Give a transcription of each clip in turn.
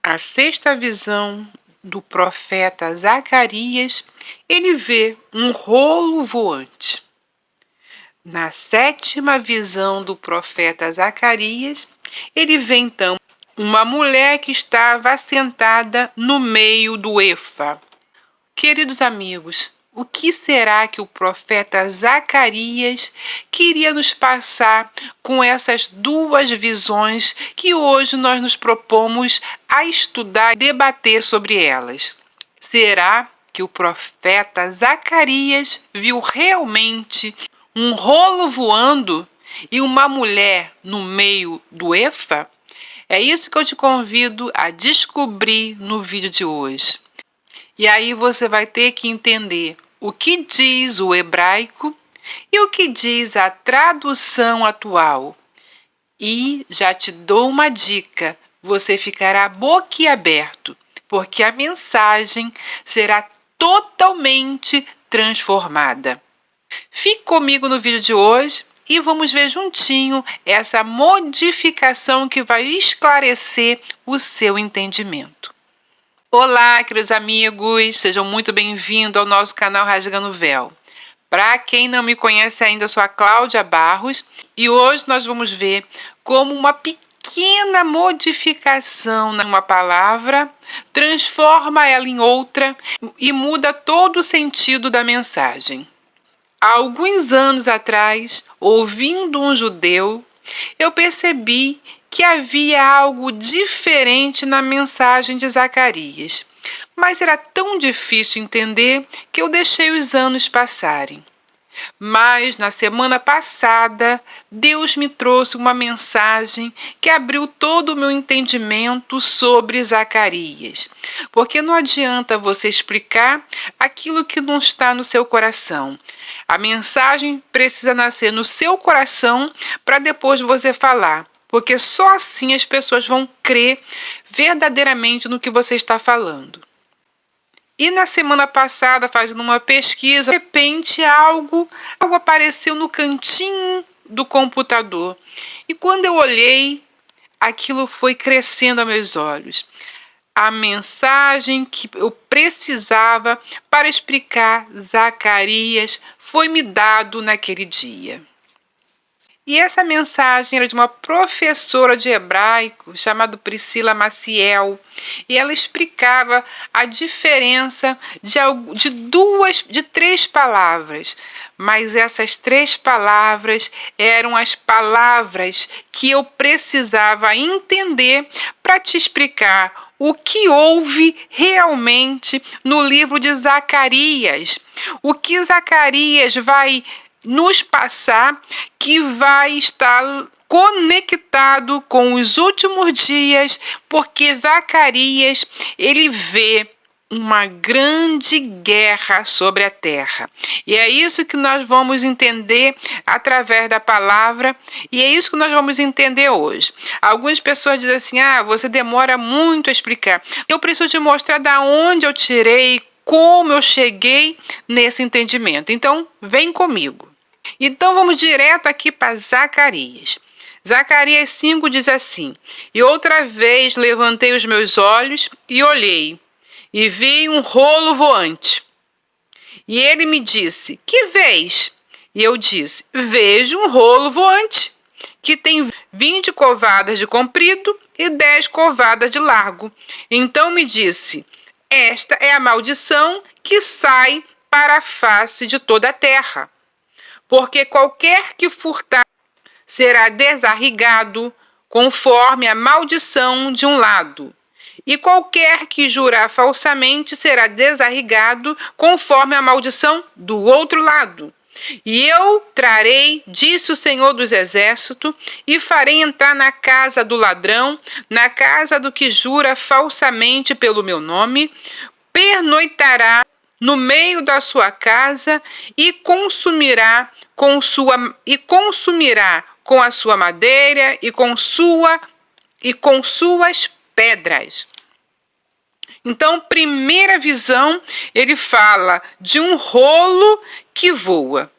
A sexta visão do profeta Zacarias, ele vê um rolo voante. Na sétima visão do profeta Zacarias, ele vê então uma mulher que estava sentada no meio do efa. Queridos amigos, o que será que o profeta Zacarias queria nos passar com essas duas visões que hoje nós nos propomos a estudar e debater sobre elas? Será que o profeta Zacarias viu realmente um rolo voando e uma mulher no meio do efa? É isso que eu te convido a descobrir no vídeo de hoje. E aí você vai ter que entender o que diz o hebraico e o que diz a tradução atual. E já te dou uma dica, você ficará boquiaberto, porque a mensagem será totalmente transformada. Fique comigo no vídeo de hoje e vamos ver juntinho essa modificação que vai esclarecer o seu entendimento. Olá, queridos amigos, sejam muito bem-vindos ao nosso canal Rasgando o Véu. Para quem não me conhece ainda, eu sou a Cláudia Barros e hoje nós vamos ver como uma pequena modificação numa palavra transforma ela em outra e muda todo o sentido da mensagem. Há alguns anos atrás, ouvindo um judeu, eu percebi que havia algo diferente na mensagem de Zacarias, mas era tão difícil entender que eu deixei os anos passarem. Mas na semana passada, Deus me trouxe uma mensagem que abriu todo o meu entendimento sobre Zacarias. Porque não adianta você explicar aquilo que não está no seu coração. A mensagem precisa nascer no seu coração para depois você falar. Porque só assim as pessoas vão crer verdadeiramente no que você está falando. E na semana passada, fazendo uma pesquisa, de repente algo apareceu no cantinho do computador. E quando eu olhei, aquilo foi crescendo aos meus olhos. A mensagem que eu precisava para explicar Zacarias foi me dado naquele dia. E essa mensagem era de uma professora de hebraico chamada Priscila Maciel. E ela explicava a diferença de três palavras. Mas essas três palavras eram as palavras que eu precisava entender para te explicar o que houve realmente no livro de Zacarias. O que Zacarias vai nos passar, que vai estar conectado com os últimos dias, porque Zacarias, ele vê uma grande guerra sobre a terra. E é isso que nós vamos entender através da palavra, e é isso que nós vamos entender hoje. Algumas pessoas dizem assim, você demora muito a explicar. Eu preciso te mostrar da onde eu tirei, como eu cheguei nesse entendimento. Então, vem comigo. Então vamos direto aqui para Zacarias. Zacarias 5 diz assim: E outra vez levantei os meus olhos e olhei, e vi um rolo voante. E ele me disse: Que vês? E eu disse: Vejo um rolo voante, que tem 20 covadas de comprido e 10 covadas de largo. Então me disse: Esta é a maldição que sai para a face de toda a terra. Porque qualquer que furtar será desarraigado conforme a maldição de um lado, e qualquer que jurar falsamente será desarraigado conforme a maldição do outro lado. E eu trarei, disse o Senhor dos Exércitos, e farei entrar na casa do ladrão, na casa do que jura falsamente pelo meu nome, pernoitará no meio da sua casa e consumirá com a sua madeira e com suas pedras. Então, primeira visão, ele fala de um rolo que voa.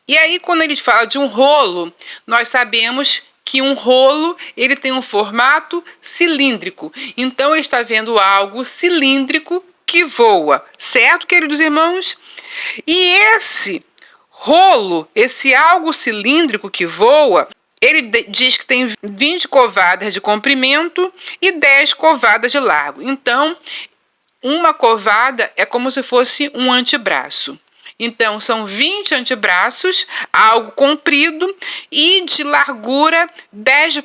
E aí, quando ele fala de um rolo, nós sabemos que um rolo ele tem um formato cilíndrico. Então, ele está vendo algo cilíndrico que voa, certo, queridos irmãos? E esse rolo, esse algo cilíndrico que voa, ele diz que tem 20 covadas de comprimento e 10 covadas de largo. Então, uma covada é como se fosse um antebraço. Então, são 20 antebraços, algo comprido, e de largura 10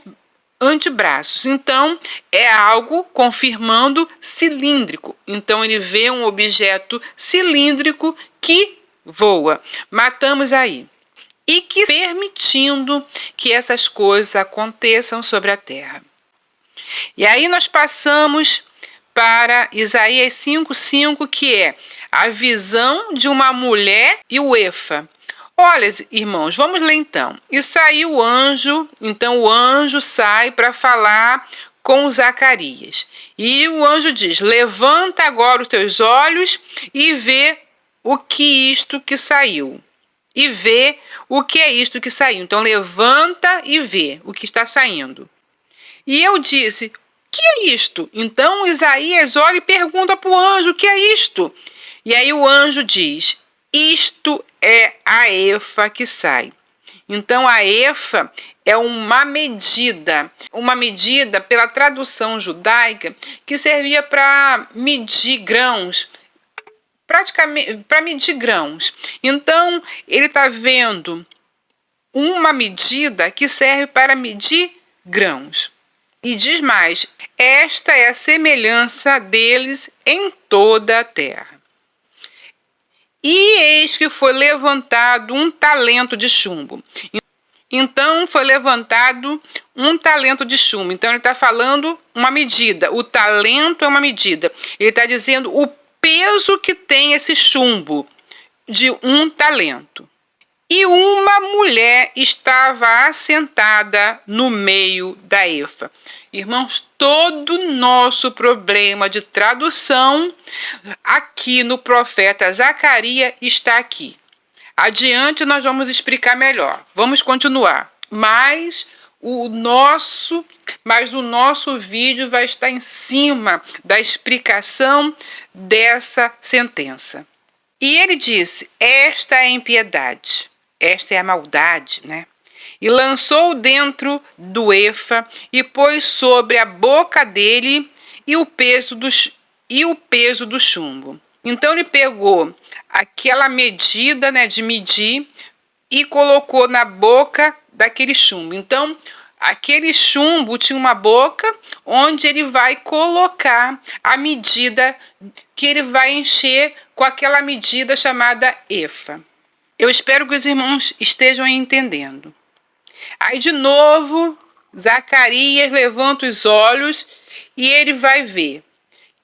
antebraços. Então, é algo confirmando cilíndrico. Então, ele vê um objeto cilíndrico que voa. Matamos aí. E que permitindo que essas coisas aconteçam sobre a terra. E aí nós passamos para Isaías 5:5, que é a visão de uma mulher e o Efa. Olha, irmãos, vamos ler então. E saiu o anjo, então o anjo sai para falar com Zacarias. E o anjo diz: levanta agora os teus olhos e vê o que isto que saiu. E vê o que é isto que saiu. Então levanta e vê o que está saindo. E eu disse: que é isto? Então Isaías olha e pergunta para o anjo: o que é isto? E aí o anjo diz: isto é a efa que sai. Então a efa é uma medida pela tradução judaica que servia para medir grãos, praticamente para medir grãos. Então ele está vendo uma medida que serve para medir grãos. E diz mais: esta é a semelhança deles em toda a terra. E eis que foi levantado um talento de chumbo. Então foi levantado um talento de chumbo. Então ele está falando uma medida. O talento é uma medida. Ele está dizendo o peso que tem esse chumbo de um talento. E uma mulher estava assentada no meio da efa. Irmãos, todo nosso problema de tradução aqui no profeta Zacarias está aqui. Adiante nós vamos explicar melhor. Vamos continuar. Mas o nosso vídeo vai estar em cima da explicação dessa sentença. E ele disse: esta é a impiedade. Esta é a maldade, né? E lançou dentro do efa e pôs sobre a boca dele e o peso do chumbo. Então ele pegou aquela medida, né, de medir e colocou na boca daquele chumbo. Então aquele chumbo tinha uma boca onde ele vai colocar a medida que ele vai encher com aquela medida chamada efa. Eu espero que os irmãos estejam entendendo. Aí, de novo, Zacarias levanta os olhos e ele vai ver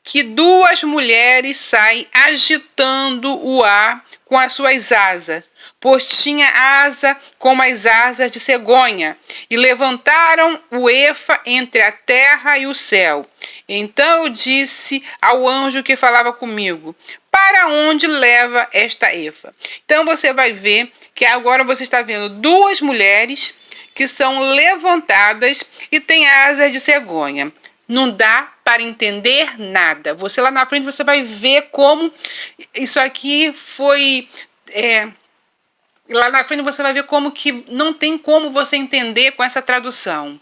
que duas mulheres saem agitando o ar com as suas asas, pois tinha asa como as asas de cegonha, e levantaram o efa entre a terra e o céu. Então eu disse ao anjo que falava comigo: para onde leva esta efa? Então você vai ver que agora você está vendo duas mulheres que são levantadas e têm asas de cegonha. Não dá para entender nada. Você lá na frente você vai ver como isso aqui foi... lá na frente você vai ver como que não tem como você entender com essa tradução.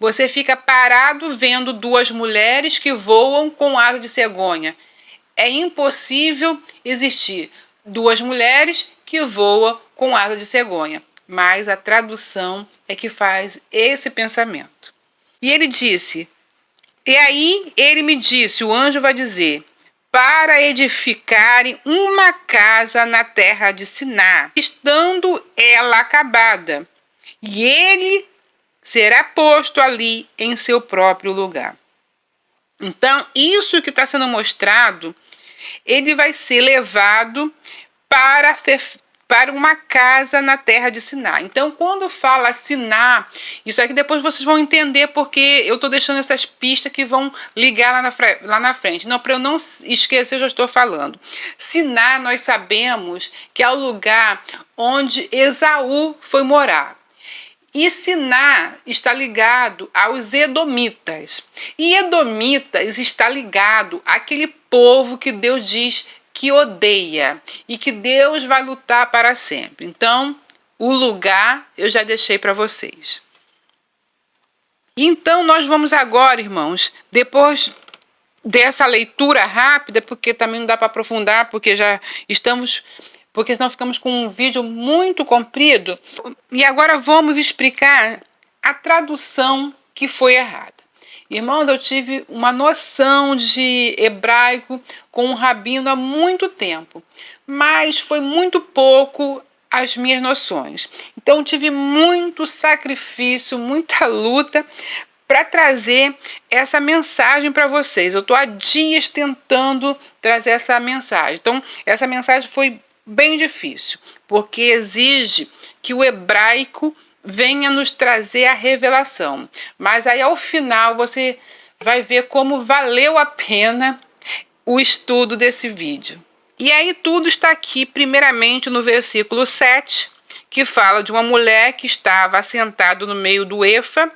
Você fica parado vendo duas mulheres que voam com asa de cegonha. É impossível existir duas mulheres que voam com asa de cegonha. Mas a tradução é que faz esse pensamento. E ele disse... E aí ele me disse, o anjo vai dizer: para edificarem uma casa na terra de Siná, estando ela acabada, e ele será posto ali em seu próprio lugar. Então, isso que está sendo mostrado, ele vai ser levado para uma casa na terra de Siná. Então, quando fala Siná, isso aqui depois vocês vão entender porque eu estou deixando essas pistas que vão ligar lá na frente. Não, para eu não esquecer, eu já estou falando. Siná, nós sabemos que é o lugar onde Esaú foi morar. E Siná está ligado aos Edomitas. E Edomitas está ligado àquele povo que Deus diz que odeia e que Deus vai lutar para sempre. Então, o lugar eu já deixei para vocês. Então, nós vamos agora, irmãos, depois dessa leitura rápida, porque também não dá para aprofundar, porque senão ficamos com um vídeo muito comprido. E agora vamos explicar a tradução que foi errada. Irmãos, eu tive uma noção de hebraico com um rabino há muito tempo, mas foi muito pouco as minhas noções. Então, tive muito sacrifício, muita luta para trazer essa mensagem para vocês. Eu estou há dias tentando trazer essa mensagem. Então, essa mensagem foi bem difícil, porque exige que o hebraico venha nos trazer a revelação. Mas aí, ao final, você vai ver como valeu a pena o estudo desse vídeo. E aí tudo está aqui, primeiramente, no versículo 7, que fala de uma mulher que estava assentada no meio do Efa,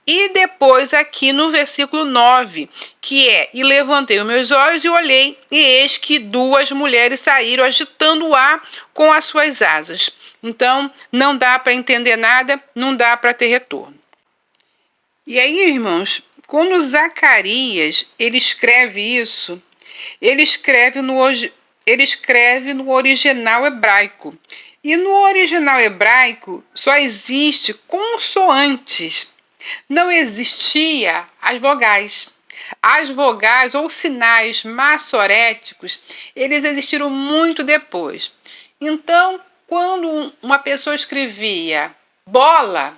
e depois aqui no versículo 9, que é: e levantei os meus olhos e olhei, e eis que duas mulheres saíram agitando o ar com as suas asas. Então, não dá para entender nada, não dá para ter retorno. E aí, irmãos, quando Zacarias ele escreve isso, ele escreve no original hebraico. E no original hebraico só existe consoantes. Não existia as vogais. As vogais ou sinais massoréticos, eles existiram muito depois. Então, quando uma pessoa escrevia bola,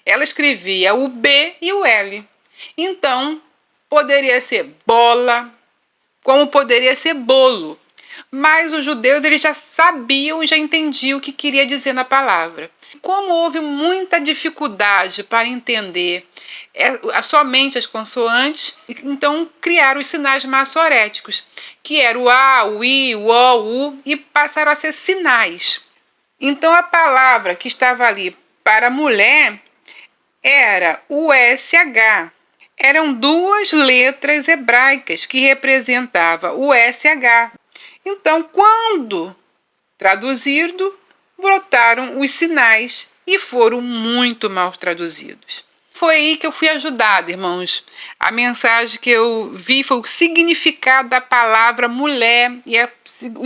ela escrevia o B e o L. Então, poderia ser bola, como poderia ser bolo. Mas os judeus eles já sabiam e já entendiam o que queria dizer na palavra. Como houve muita dificuldade para entender somente as consoantes, então criaram os sinais massoréticos, que eram o A, o I, o O, U, e passaram a ser sinais. Então a palavra que estava ali para mulher era o SH. Eram duas letras hebraicas que representavam o SH. Então, quando traduzido, brotaram os sinais e foram muito mal traduzidos. Foi aí que eu fui ajudada, irmãos. A mensagem que eu vi foi o significado da palavra mulher e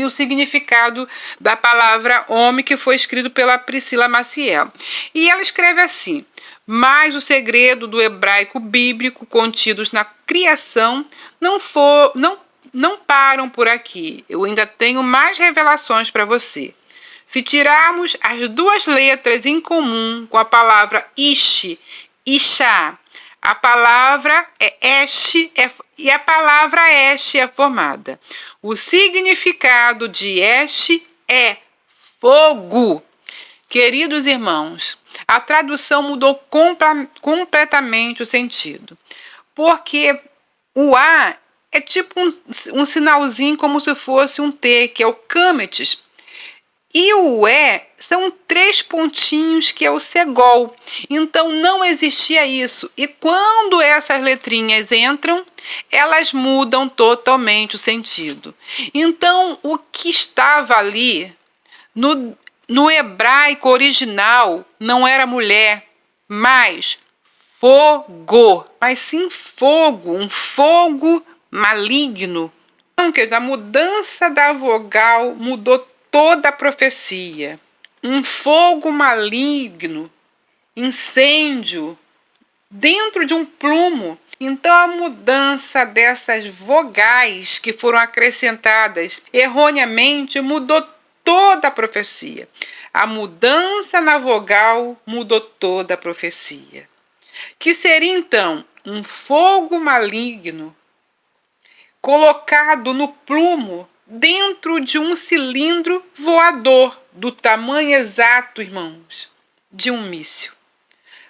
o significado da palavra homem, que foi escrito pela Priscila Maciel. E ela escreve assim: mas o segredo do hebraico bíblico contidos na criação não param por aqui. Eu ainda tenho mais revelações para você. Se tirarmos as duas letras em comum com a palavra ish, ishá, a palavra é esh e a palavra esh é formada. O significado de esh é fogo. Queridos irmãos, a tradução mudou completamente o sentido, porque o A é tipo um sinalzinho como se fosse um T, que é o câmetes. E o E são 3 pontinhos, que é o segol. Então não existia isso. E quando essas letrinhas entram, elas mudam totalmente o sentido. Então o que estava ali no hebraico original não era mulher, mas fogo. Mas sim fogo, um fogo maligno. Então, a mudança da vogal mudou toda a profecia. Um fogo maligno, incêndio, dentro de um plumo. Então, a mudança dessas vogais que foram acrescentadas erroneamente mudou toda a profecia. A mudança na vogal mudou toda a profecia. Que seria, então, um fogo maligno colocado no plumo dentro de um cilindro voador do tamanho exato, irmãos, de um míssil,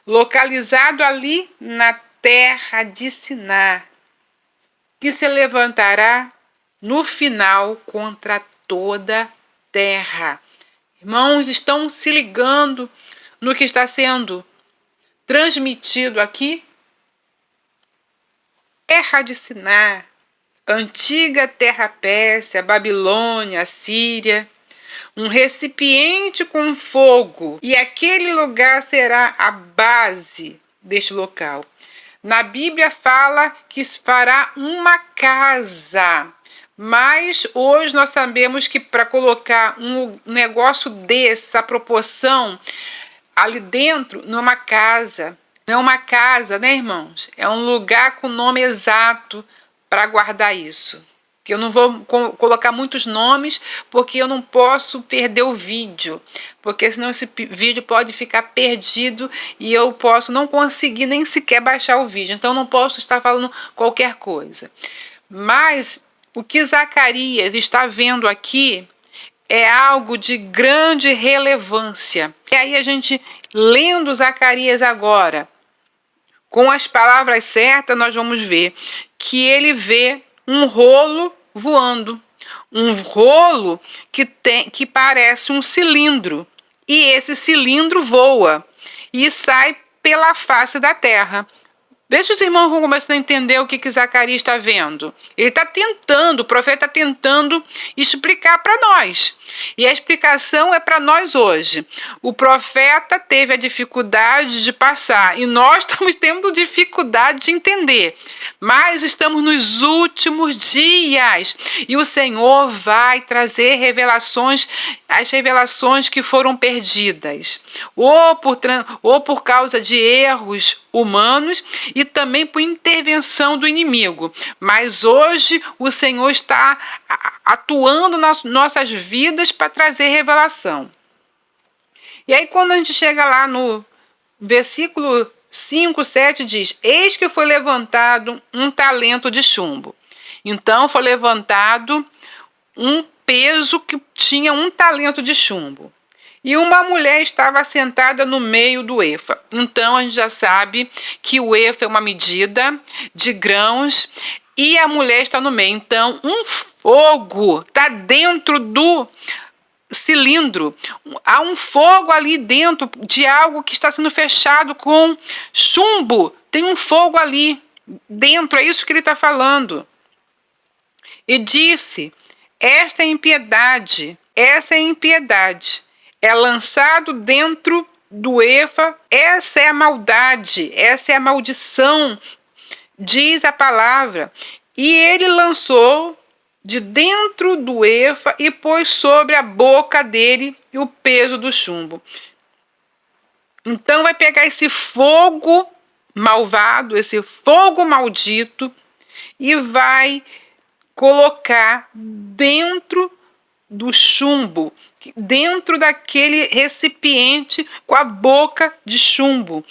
localizado ali na terra de Siná, que se levantará no final contra toda a terra. Irmãos, estão se ligando no que está sendo transmitido aqui? Terra de Siná, antiga terra pérsia, Babilônia, Síria, um recipiente com fogo, e aquele lugar será a base deste local. Na Bíblia fala que fará uma casa, mas hoje nós sabemos que para colocar um negócio dessa proporção ali dentro, não é uma casa. Não é uma casa, né, irmãos? É um lugar com o nome exato para guardar isso. Que eu não vou colocar muitos nomes, porque eu não posso perder o vídeo. Porque senão esse vídeo pode ficar perdido e eu posso não conseguir nem sequer baixar o vídeo. Então eu não posso estar falando qualquer coisa. Mas o que Zacarias está vendo aqui é algo de grande relevância. E aí a gente, lendo Zacarias agora, com as palavras certas, nós vamos ver que ele vê um rolo voando. Um rolo que parece um cilindro. E esse cilindro voa e sai pela face da terra. Vê se os irmãos vão começar a entender o que Zacarias está vendo. Ele está tentando, o profeta está tentando explicar para nós. E a explicação é para nós hoje. O profeta teve a dificuldade de passar e nós estamos tendo dificuldade de entender. Mas estamos nos últimos dias e o Senhor vai trazer revelações, as revelações que foram perdidas, ou por causa de erros humanos e também por intervenção do inimigo. Mas hoje o Senhor está atuando nas nossas vidas para trazer revelação. E aí quando a gente chega lá no versículo 5, 7 diz: eis que foi levantado um talento de chumbo. Então foi levantado um peso que tinha um talento de chumbo. E uma mulher estava sentada no meio do efa. Então a gente já sabe que o efa é uma medida de grãos e a mulher está no meio. Então um fogo está dentro do cilindro. Há um fogo ali dentro de algo que está sendo fechado com chumbo. Tem um fogo ali dentro, é isso que ele está falando. E disse: essa é impiedade, é lançado dentro do efa, essa é a maldade, essa é a maldição, diz a palavra. E ele lançou de dentro do efa e pôs sobre a boca dele o peso do chumbo. Então vai pegar esse fogo malvado, esse fogo maldito, e vai colocar dentro do chumbo, dentro daquele recipiente com a boca de chumbo.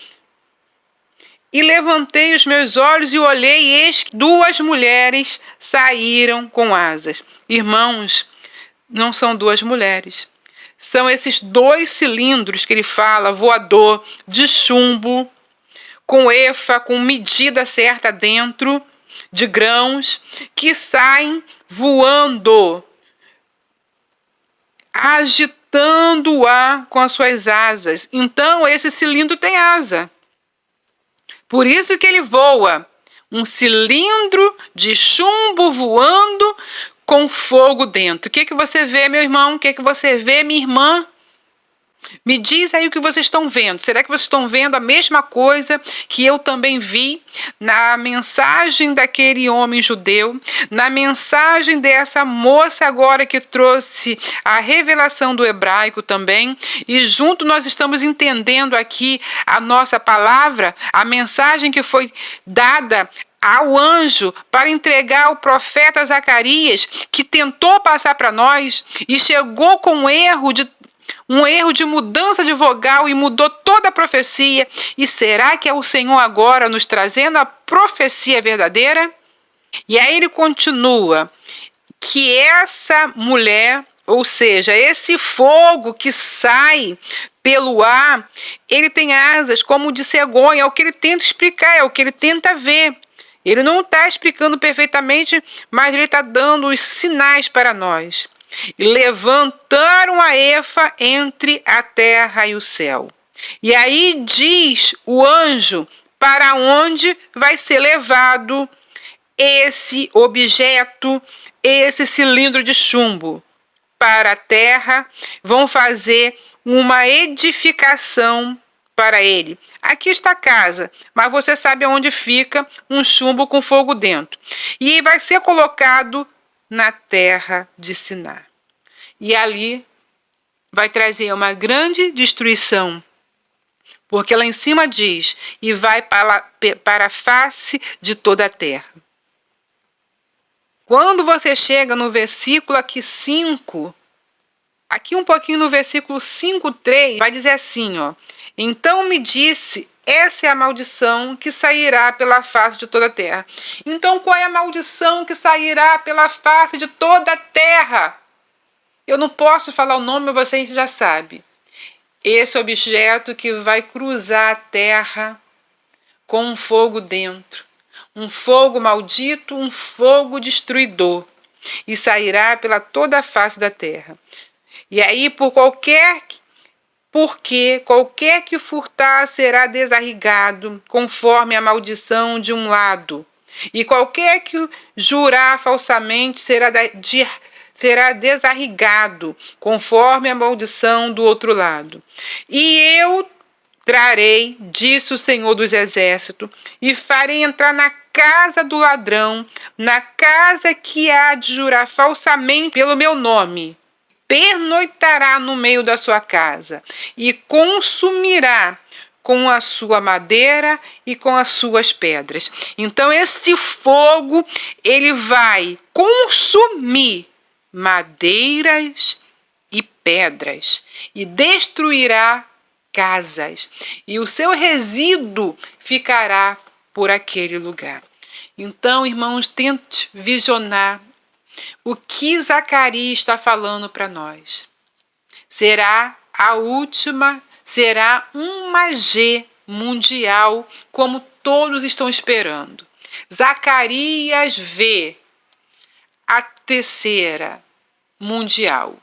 E levantei os meus olhos e olhei, e eis que 2 mulheres saíram com asas. Irmãos, não são 2 mulheres. São esses 2 cilindros que ele fala, voador, de chumbo, com efa, com medida certa dentro, de grãos, que saem voando, agitando o ar com as suas asas. Então esse cilindro tem asa. Por isso que ele voa. Um cilindro de chumbo voando com fogo dentro. O que você vê, meu irmão? O que você vê, minha irmã? Me diz aí o que vocês estão vendo. Será que vocês estão vendo a mesma coisa que eu também vi na mensagem daquele homem judeu, na mensagem dessa moça agora que trouxe a revelação do hebraico também, e junto nós estamos entendendo aqui a nossa palavra, a mensagem que foi dada ao anjo para entregar ao profeta Zacarias, que tentou passar para nós e chegou com um erro de mudança de vogal e mudou toda a profecia. E será que é o Senhor agora nos trazendo a profecia verdadeira? E aí ele continua que essa mulher, ou seja, esse fogo que sai pelo ar, ele tem asas como de cegonha. É o que ele tenta explicar, é o que ele tenta ver. Ele não está explicando perfeitamente, mas ele está dando os sinais para nós. E levantaram a efa entre a terra e o céu. E aí diz o anjo para onde vai ser levado esse objeto, esse cilindro de chumbo. Para a terra, vão fazer uma edificação para ele. Aqui está a casa, mas você sabe onde fica um chumbo com fogo dentro. E vai ser colocado na terra de Siná. E ali vai trazer uma grande destruição, porque lá em cima diz, e vai para a face de toda a terra. Quando você chega no versículo aqui 5, aqui um pouquinho no versículo 5:3, vai dizer assim, ó. Então me disse, essa é a maldição que sairá pela face de toda a terra. Então qual é a maldição que sairá pela face de toda a terra? Eu não posso falar o nome, mas você já sabe. Esse objeto que vai cruzar a terra com um fogo dentro. Um fogo maldito, um fogo destruidor. E sairá pela toda a face da terra. E aí, porque qualquer que furtar será desarraigado, conforme a maldição de um lado. E qualquer que jurar falsamente será desarraigado, conforme a maldição do outro lado. E eu trarei, disse o Senhor dos Exércitos, e farei entrar na casa do ladrão, na casa que há de jurar falsamente pelo meu nome. Pernoitará no meio da sua casa e consumirá com a sua madeira e com as suas pedras. Então esse fogo, ele vai consumir madeiras e pedras e destruirá casas, e o seu resíduo ficará por aquele lugar. Então, irmãos, tente visionar o que Zacarias está falando para nós. Será a última, será uma G mundial, como todos estão esperando. Zacarias vê a terceira mundial.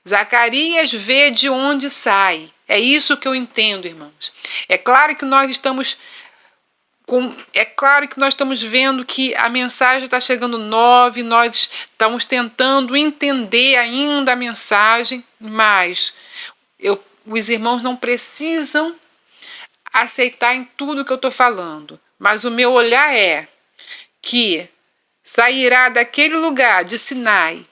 Zacarias vê de onde sai. É isso que eu entendo, irmãos. É claro que nós estamos vendo que a mensagem está chegando nova, nós estamos tentando entender ainda a mensagem, mas os irmãos não precisam aceitar em tudo que eu estou falando. Mas o meu olhar é que sairá daquele lugar de Sinai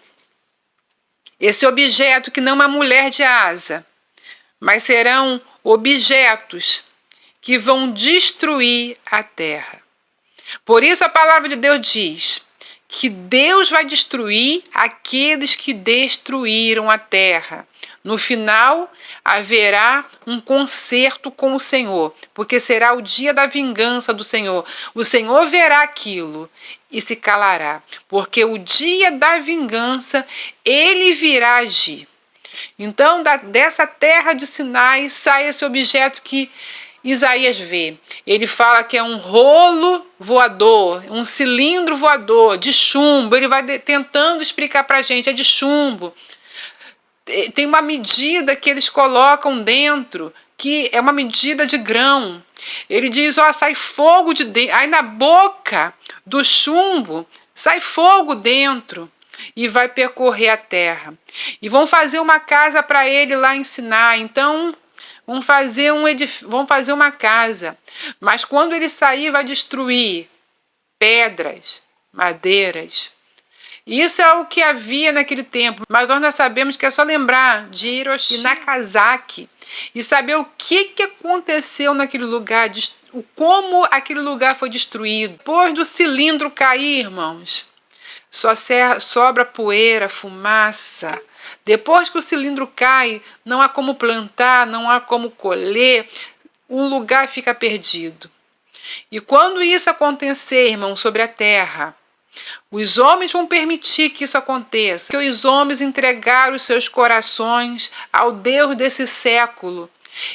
esse objeto que não é uma mulher de asa, mas serão objetos que vão destruir a terra. Por isso a palavra de Deus diz que Deus vai destruir aqueles que destruíram a terra. No final, haverá um concerto com o Senhor, porque será o dia da vingança do Senhor. O Senhor verá aquilo e se calará, porque o dia da vingança, ele virá agir. Então, dessa terra de Sinai, sai esse objeto que Isaías vê. Ele fala que é um rolo voador, um cilindro voador de chumbo. Ele vai tentando explicar para a gente, é de chumbo. Tem uma medida que eles colocam dentro, que é uma medida de grão. Ele diz, sai fogo de dentro. Aí na boca do chumbo, sai fogo dentro. E vai percorrer a terra. E vão fazer uma casa para ele lá em Sinai. Então, vão fazer uma casa. Mas quando ele sair, vai destruir pedras, madeiras. Isso é o que havia naquele tempo. Mas nós sabemos que é só lembrar de Hiroshima e Nagasaki e saber o que aconteceu naquele lugar, como aquele lugar foi destruído. Depois do cilindro cair, irmãos, só sobra poeira, fumaça. Depois que o cilindro cai, não há como plantar, não há como colher, o lugar fica perdido. E quando isso acontecer, irmão, sobre a terra, os homens vão permitir que isso aconteça, que os homens entregaram os seus corações ao Deus desse século.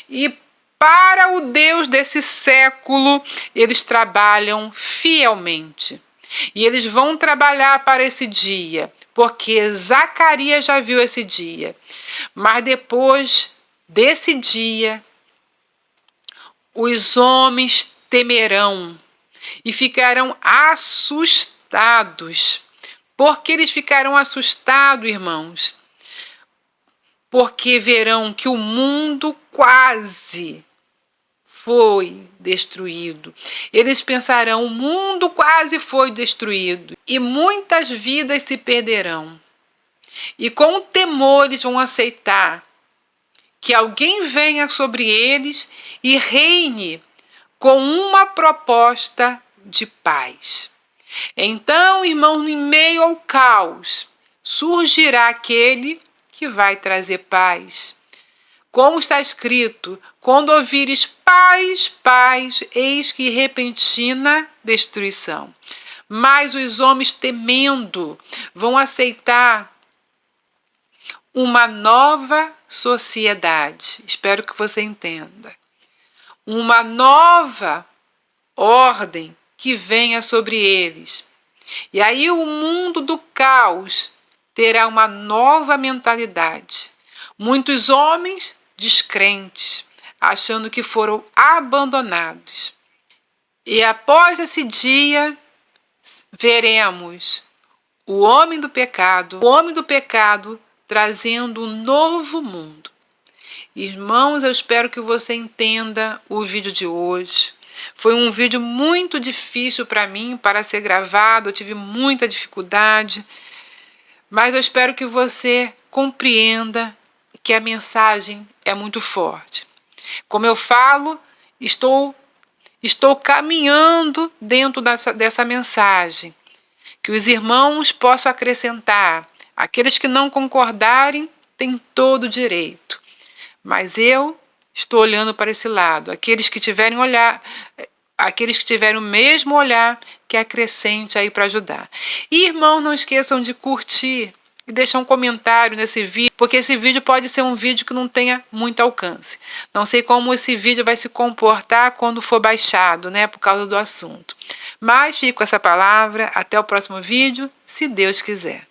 E para o Deus desse século, eles trabalham fielmente. E eles vão trabalhar para esse dia, porque Zacarias já viu esse dia. Mas depois desse dia, os homens temerão e ficarão assustados. Por que eles ficarão assustados, irmãos? Porque verão que o mundo quase foi destruído. Eles pensarão: o mundo quase foi destruído e muitas vidas se perderão. E com o temor eles vão aceitar que alguém venha sobre eles e reine com uma proposta de paz. Então, irmãos, em meio ao caos, surgirá aquele que vai trazer paz. Como está escrito: quando ouvires paz, paz, eis que repentina destruição. Mas os homens, temendo, vão aceitar uma nova sociedade. Espero que você entenda. Uma nova ordem que venha sobre eles. E aí o mundo do caos terá uma nova mentalidade. Muitos homens descrentes, achando que foram abandonados. E após esse dia, veremos o homem do pecado trazendo um novo mundo. Irmãos, eu espero que você entenda o vídeo de hoje. Foi um vídeo muito difícil para mim, para ser gravado, eu tive muita dificuldade, mas eu espero que você compreenda que a mensagem é muito forte. Como eu falo, estou caminhando dentro dessa mensagem, que os irmãos possam acrescentar. Aqueles que não concordarem têm todo o direito, mas eu estou olhando para esse lado. Aqueles que tiverem o mesmo olhar, que acrescente aí para ajudar. E, irmãos, não esqueçam de curtir e deixar um comentário nesse vídeo, porque esse vídeo pode ser um vídeo que não tenha muito alcance. Não sei como esse vídeo vai se comportar quando for baixado, né, por causa do assunto. Mas fico com essa palavra. Até o próximo vídeo, se Deus quiser.